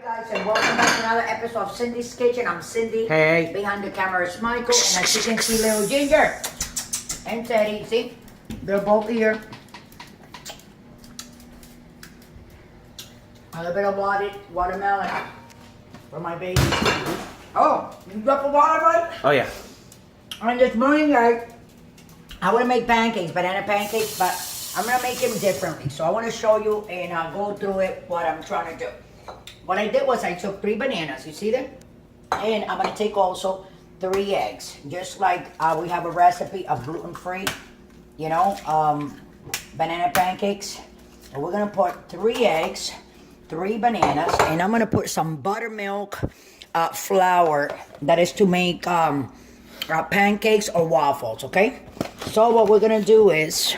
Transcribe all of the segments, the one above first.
Hi guys, and welcome back to another episode of Cindy's Kitchen. I'm Cindy. Hey. Behind the camera is Michael, and as you can see, little Ginger and Teddy. See, they're both here. A little bit of watermelon for my baby. Oh, you got the watermelon? Oh yeah. And this morning, guys, I want to make pancakes, banana pancakes, but I'm gonna make them differently. So I want to show you and I'll go through it what I'm trying to do. What I did was I took 3 bananas, you see them? And I'm gonna take also 3 eggs, just like we have a recipe of gluten-free, you know, banana pancakes. And we're gonna put 3 eggs, 3 bananas, and I'm gonna put some buttermilk flour that is to make pancakes or waffles, okay? So what we're gonna do is,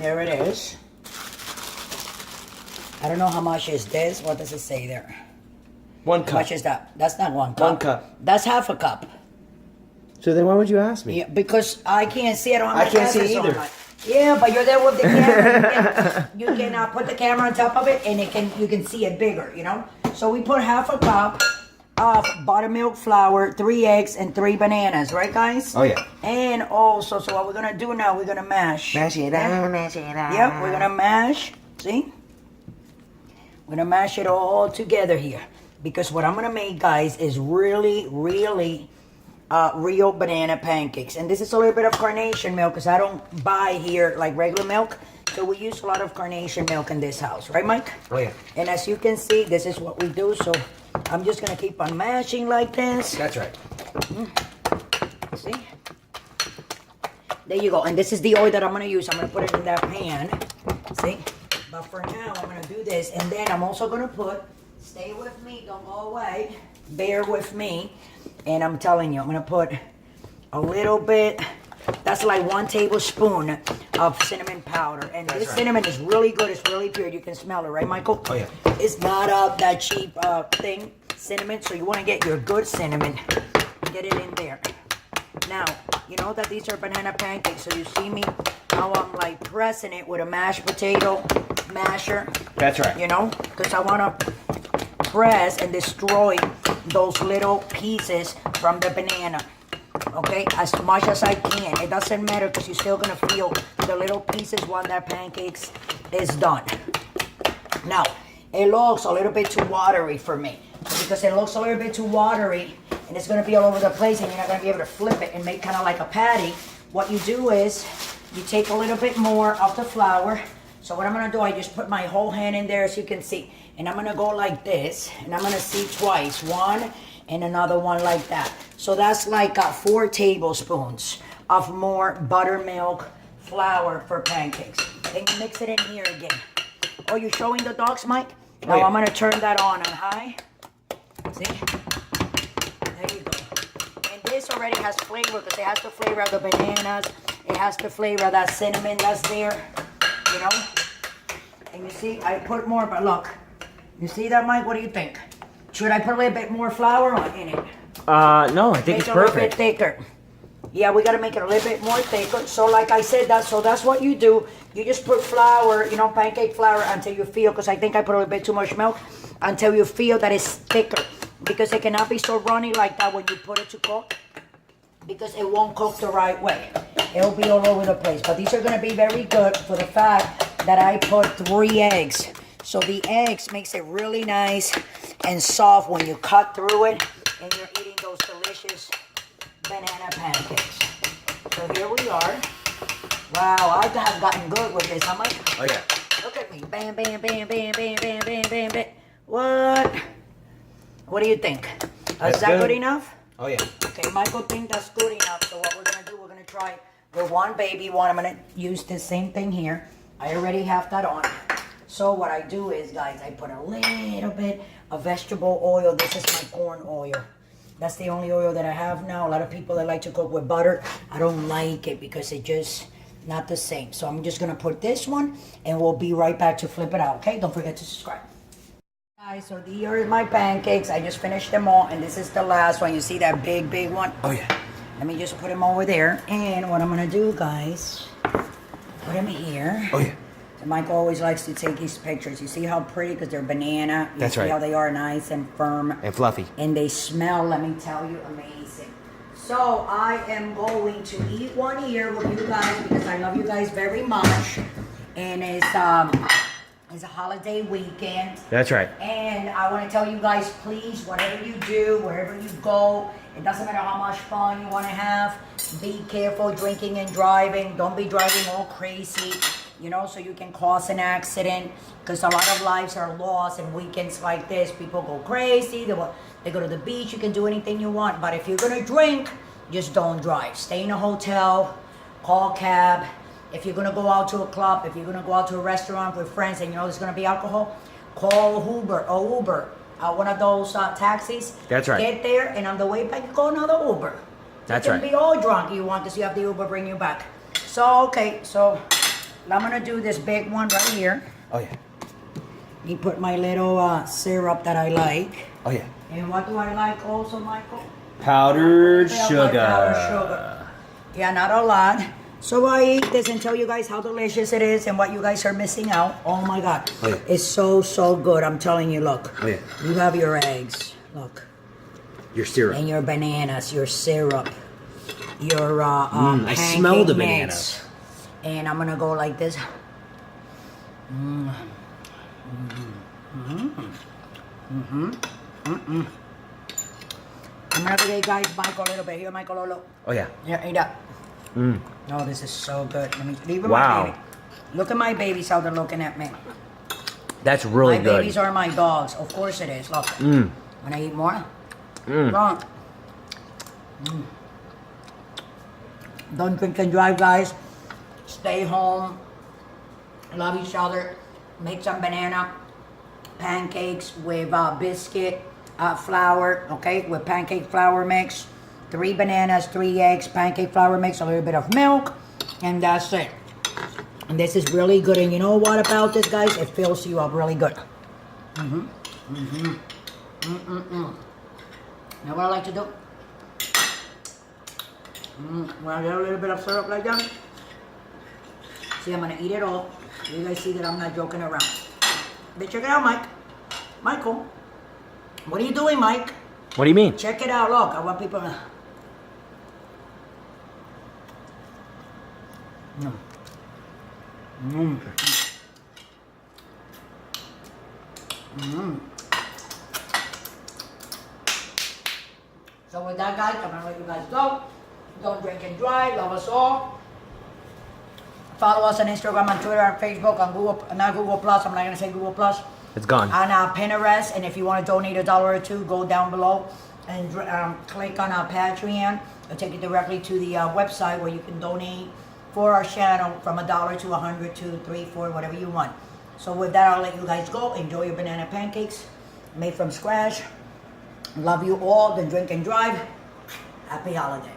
here it is. I don't know how much is this. What does it say there? 1 cup. How much is that? That's not 1 cup. 1 cup. That's half a cup. So then why would you ask me? Yeah, because I can't see. I don't have my I can't see glasses on. either. Yeah, but you're there with the camera. You can put the camera on top of it, and you can see it bigger. You know. So we put half a cup of buttermilk flour, 3 eggs, and 3 bananas. Right, guys? Oh yeah. And also, so what we're gonna do now? We're gonna mash. Mash it up, mash it up. Yep, we're gonna mash. See? We're gonna mash it all together here, because what I'm gonna make, guys, is really real banana pancakes. And this is a little bit of carnation milk, because I don't buy here like regular milk, so we use a lot of carnation milk in this house, right, Mike? Oh yeah. And as you can see, this is what we do. So I'm just gonna keep on mashing like this. That's right. See, there you go. And this is the oil that I'm gonna use. I'm gonna put it in that pan. See. But for now, I'm going to do this, and then I'm also going to put, stay with me, don't go away, bear with me, and I'm telling you, I'm going to put a little bit, that's like 1 tablespoon of cinnamon powder, and that's this right. Cinnamon is really good, it's really pure, you can smell it, right, Michael? Oh yeah. It's not that cheap thing, cinnamon, so you want to get your good cinnamon, get it in there. Now, you know that these are banana pancakes, so you see me, how I'm like pressing it with a mashed potato masher. That's right. You know, because I want to press and destroy those little pieces from the banana. Okay, as much as I can. It doesn't matter, because you're still going to feel the little pieces when that pancakes is done. Now, it looks a little bit too watery for me. Because it looks a little bit too watery, and it's going to be all over the place, and you're not going to be able to flip it and make kind of like a patty. What you do is, you take a little bit more of the flour. So what I'm going to do, I just put my whole hand in there, as you can see. And I'm going to go like this, and I'm going to see twice. 1 and another one like that. So that's like 4 tablespoons of more buttermilk flour for pancakes. Then you mix it in here again. Oh, you showing the dogs, Mike? Now yeah. I'm going to turn that on high. See? There you go. And this already has flavor, because it has the flavor of the bananas. It has the flavor of that cinnamon that's there. You know? And you see, I put more, but look. You see that, Mike? What do you think? Should I put a little bit more flour in it? No, I think Make it's it a little bit perfect. thicker. Yeah, we got to make it a little bit more thicker. So like I said, that's what you do. You just put flour, you know, pancake flour, until you feel, because I think I put a little bit too much milk, until you feel that it's thicker. Because it cannot be so runny like that when you put it to cook, because it won't cook the right way. It'll be all over the place. But these are going to be very good for the fact that I put 3 eggs. So the eggs makes it really nice and soft when you cut through it and you're eating those delicious banana pancakes. So here we are. Wow, I have gotten good with this. How much? Oh yeah. Look at me. Bam, bam, bam, bam, bam, bam, bam, bam, bam. What? What do you think? Is that good enough? Oh yeah. Okay, Michael thinks that's good enough. So what we're going to do, we're going to try with 1 baby one. I'm going to use the same thing here. I already have that on. So what I do is, guys, I put a little bit of vegetable oil. This is my corn oil. That's the only oil that I have now. A lot of people that like to cook with butter, I don't like it because it just not the same. So I'm just going to put this one, and we'll be right back to flip it out, okay? Don't forget to subscribe. Guys, so here are my pancakes. I just finished them all, and this is the last one. You see that big one? Oh yeah. Let me just put them over there. And what I'm going to do, guys, put them here. Oh yeah. And Michael always likes to take these pictures. You see how pretty? Because they're banana. You That's see right. how they are nice and firm. And fluffy. And they smell, let me tell you, amazing. So I am going to eat one here with you guys because I love you guys very much. And it's a holiday weekend. That's right. And I want to tell you guys, please, whatever you do, wherever you go, it doesn't matter how much fun you want to have, be careful drinking and driving. Don't be driving all crazy, you know, so you can cause an accident, because a lot of lives are lost in weekends like this. People go crazy, they go to the beach, you can do anything you want, but if you're going to drink, just don't drive. Stay in a hotel, call cab. If you're going to go out to a club, if you're going to go out to a restaurant with friends and you know there's going to be alcohol, call Uber, one of those taxis. That's right. Get there, and on the way back, you call another Uber. That's you right. can be all drunk you want, because you have the Uber bring you back. So, okay, so I'm going to do this big one right here. Oh, yeah. You put my little syrup that I like. Oh, yeah. And what do I like also, Michael? Powdered Yeah, sugar. powdered sugar. Yeah, not a lot. So I eat this and tell you guys how delicious it is and what you guys are missing out. Oh my God. Oh, yeah. It's so, so good. I'm telling you, look. Oh, yeah. You have your eggs. Look. Your syrup. And your bananas, your syrup, your I smell the pancake bananas. mix. And I'm going to go like this. I'm going to give you guys Michael a little bit. Here, Michael, Lolo. Oh, yeah. Yeah, eat up. Mm. Oh, this is so good. Let me leave Wow. my baby. Look at my babies, how they're looking at me. That's really My good. babies are my dogs. Of course it is. Look. Mm. When I eat more. Mm. Wrong. Don't drink and drive, guys. Stay home. Love each other. Make some banana pancakes with biscuit flour, okay, with pancake flour mix. 3 bananas, 3 eggs, pancake flour mix, a little bit of milk, and that's it. And this is really good. And you know what about this, guys? It fills you up really good. You know what I like to do? When I get a little bit of syrup like that, see, I'm going to eat it all. You guys see that I'm not joking around. But check it out, Mike. Michael. What are you doing, Mike? What do you mean? Check it out. Look, I want people to... So with that, guys, I'm going to let you guys go. Don't drink and drive. Love us all. Follow us on Instagram, on Twitter, on Facebook, on Google, not Google Plus. I'm not going to say Google Plus. It's gone. On Pinterest. And if you want to donate $1 or $2, go down below and click on our Patreon. It'll take you directly to the website where you can donate for our channel from $1 to 100 to 3, 4, whatever you want. So with that, I'll let you guys go. Enjoy your banana pancakes made from scratch. Love you all. Then drink and drive. Happy holiday.